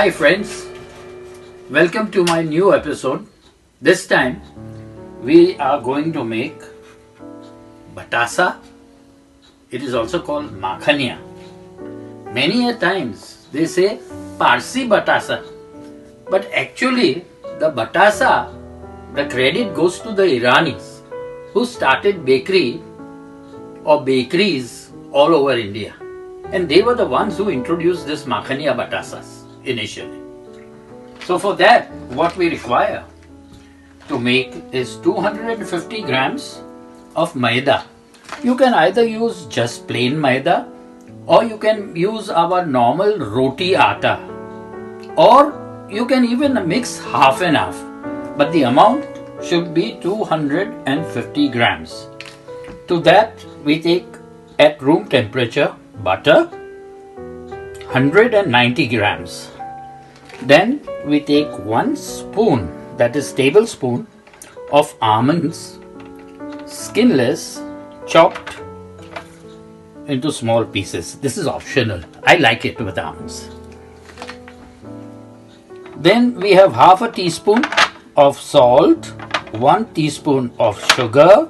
Hi friends, welcome to my new episode. This time we are going to make Batasa. It is also called Makhaniya. Many a times they say Parsi Batasa, but actually the Batasa, the credit goes to the Iranis who started bakery or bakeries all over India. And they were the ones who introduced this Makhaniya batasas initially. So for that, what we require to make is 250 grams of maida. You can either use just plain maida, or you can use our normal roti atta, or you can even mix half and half. But the amount should be 250 grams. To that, we take at room temperature butter, 190 grams. Then we take 1 spoon, that is tablespoon, of almonds, skinless, chopped into small pieces. This is optional. I like it with almonds. Then we have half a teaspoon of salt, 1 teaspoon of sugar,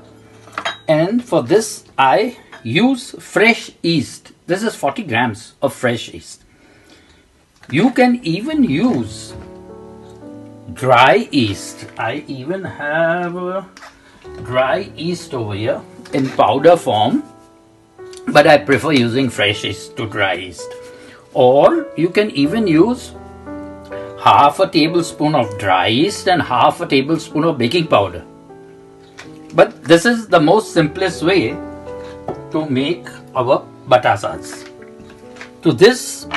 and for this I use fresh yeast. This is 40 grams of fresh yeast. You can even use dry yeast. I even have dry yeast over here in powder form, but I prefer using fresh yeast to dry yeast. Or you can even use half a tablespoon of dry yeast and half a tablespoon of baking powder. But this is the most simplest way to make our batasas. To this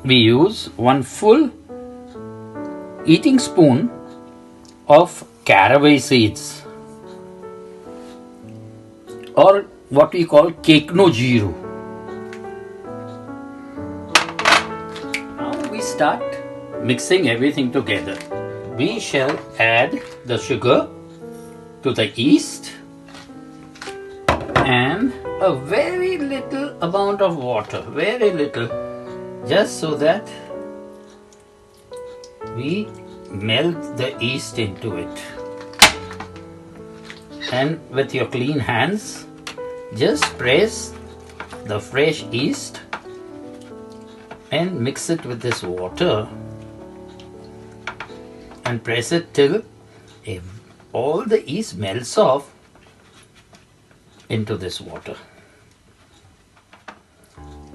we use 1 full eating spoon of caraway seeds, or what we call kekno jiru. Now we start mixing everything together. We shall add the sugar to the yeast and a very little amount of water, very little, just so that we melt the yeast into it. And with your clean hands, just press the fresh yeast and mix it with this water and press it till all the yeast melts off into this water.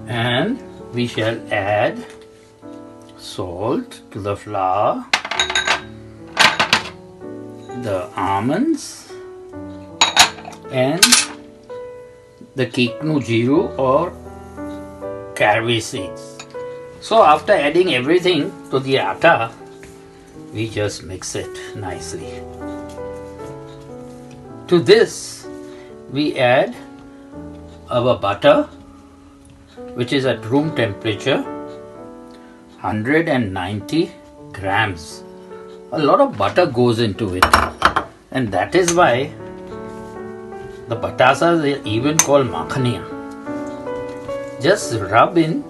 And we shall add salt to the flour, the almonds, and the kekno jiru or caraway seeds. So after adding everything to the atta, we just mix it nicely. To this we add our butter, which is at room temperature, 190 grams. A lot of butter goes into it, and that is why the batasas are even called Makhaniya. Just rub in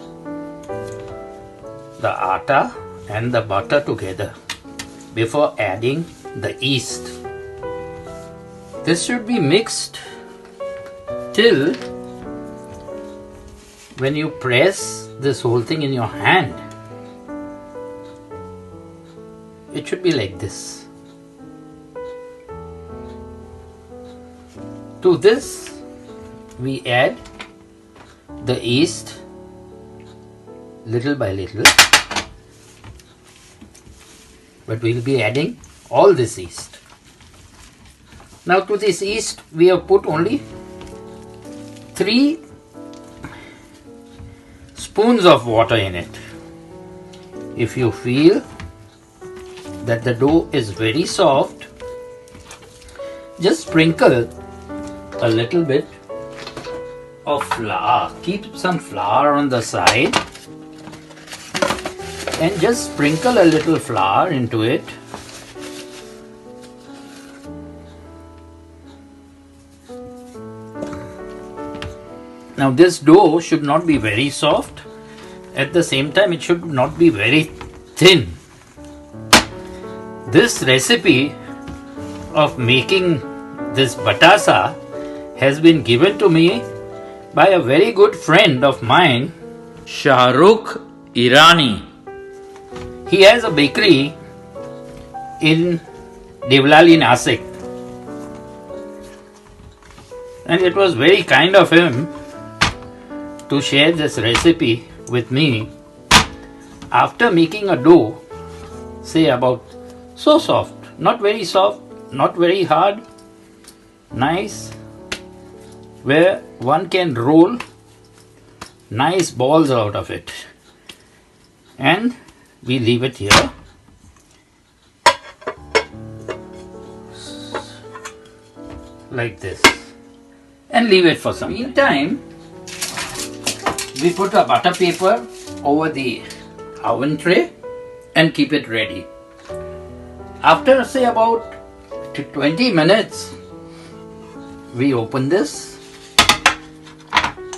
the atta and the butter together before adding the yeast. This should be mixed till when you press this whole thing in your hand, it should be like this. To this we add the yeast little by little, but we will be adding all this yeast. Now to this yeast we have put only 3 spoons of water in it. If you feel that the dough is very soft, just sprinkle a little bit of flour. Keep some flour on the side and just sprinkle a little flour into it. Now this dough should not be very soft. At the same time, it should not be very thin. This recipe of making this batasa has been given to me by a very good friend of mine, Shahrukh Irani. He has a bakery in Devlali, Nasik. And it was very kind of him to share this recipe with me after making a dough, say about so soft, not very soft, not very hard, nice, where one can roll nice balls out of it. And we leave it here. Like this. And leave it for some. Meantime, we put a butter paper over the oven tray and keep it ready. After say about 20 minutes, we open this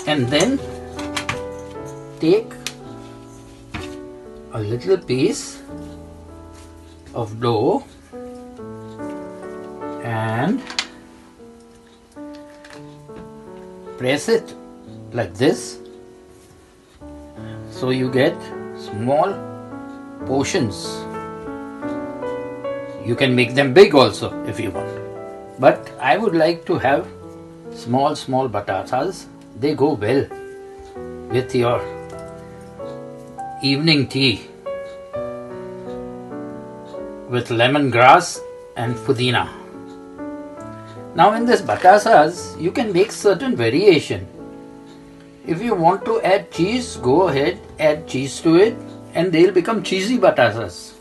and then take a little piece of dough and press it like this, so you get small portions. You can make them big also if you want, but I would like to have small batasas. They go well with your evening tea with lemongrass and pudina. Now in this batasas, you can make certain variation. If you want to add cheese, go ahead, add cheese to it and they'll become cheesy batasas.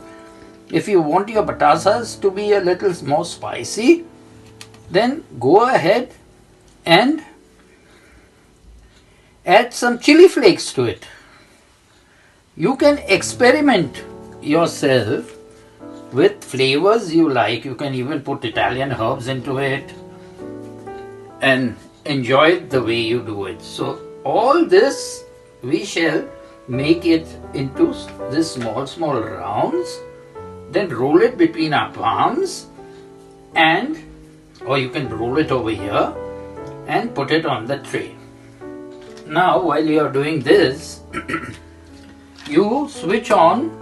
If you want your batasas to be a little more spicy, then go ahead and add some chili flakes to it. You can experiment yourself with flavors you like. You can even put Italian herbs into it and enjoy it the way you do it. So all this we shall make it into this small rounds, then roll it between our palms, and or you can roll it over here and put it on the tray. Now while you are doing this, you switch on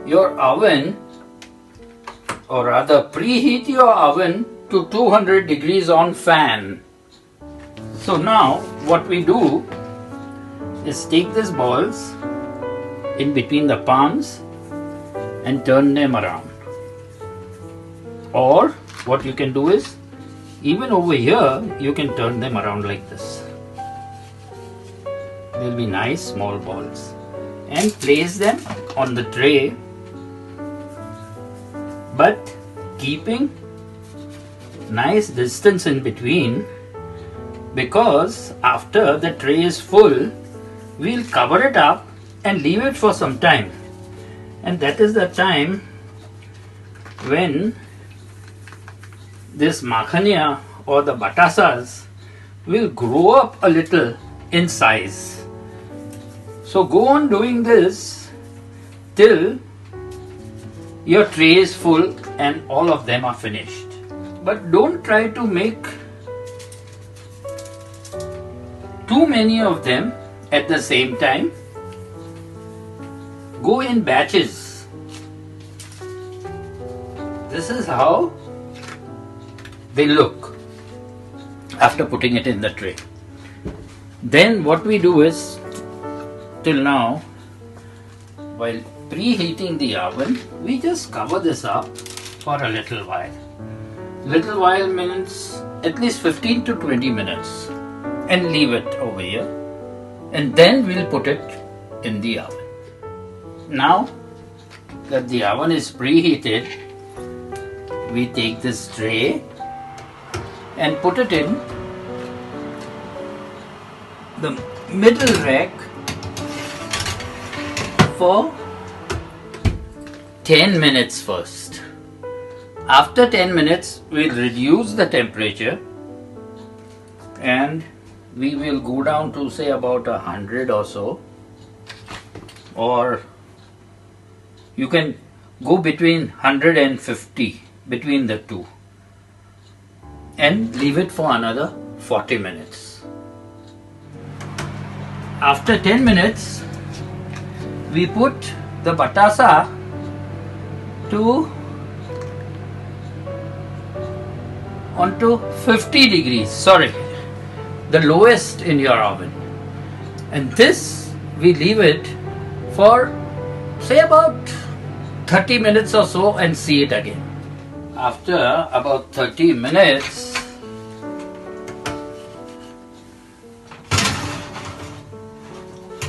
your oven, or rather preheat your oven to 200 degrees on fan. So now what we do is take these balls in between the palms and turn them around. Or what you can do is, even over here you can turn them around like this. They'll be nice small balls. And place them on the tray, but keeping nice distance in between, because after the tray is full, we'll cover it up and leave it for some time. And that is the time when this makhaniya or the batasas will grow up a little in size. So go on doing this till your tray is full and all of them are finished. But don't try to make too many of them at the same time. Go in batches. This is how they look after putting it in the tray. Then what we do is, till now, while preheating the oven, we just cover this up for a little while. Little while means at least 15 to 20 minutes, and leave it over here, and then we'll put it in the oven. Now that the oven is preheated, we take this tray and put it in the middle rack for 10 minutes first. After 10 minutes, we'll reduce the temperature and we will go down to say about 100 or so, or You can go between 150 between the two and leave it for another 40 minutes. After 10 minutes, we put the batasa onto 50 degrees, sorry, the lowest in your oven. And this we leave it for say about 30 minutes or so and see it again. After about 30 minutes,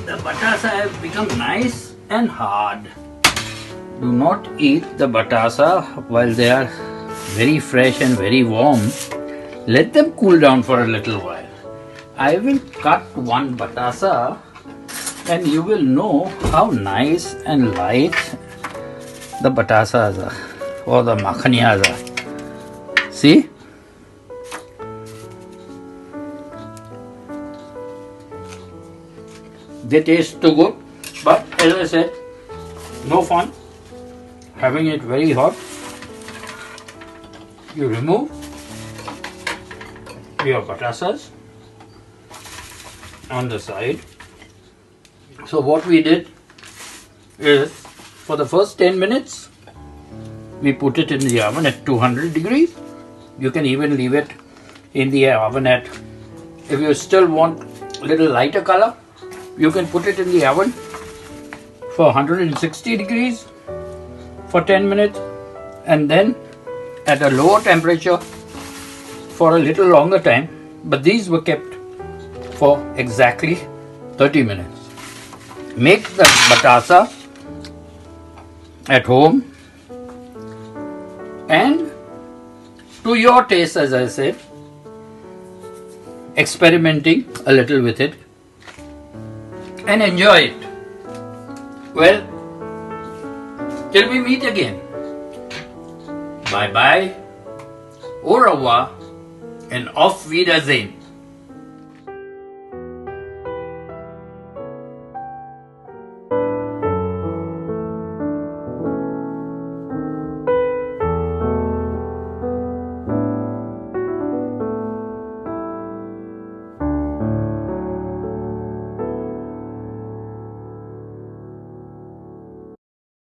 the batasa has become nice and hard. Do not eat the batasa while they are very fresh and very warm. Let them cool down for a little while. I will cut one batasa and you will know how nice and light the batasas are or the makhaniyas are. See? They taste too good, but as I said, no fun having it very hot. You remove your batasas on the side. So what we did is, for the first 10 minutes, we put it in the oven at 200 degrees. You can even leave it in the oven at, if you still want a little lighter color, you can put it in the oven for 160 degrees for 10 minutes and then at a lower temperature for a little longer time. But these were kept for exactly 30 minutes. Make the batasa at home and to your taste, as I said, experimenting a little with it and enjoy it. Well, till we meet again. Bye bye, au revoir, and auf Wiedersehen.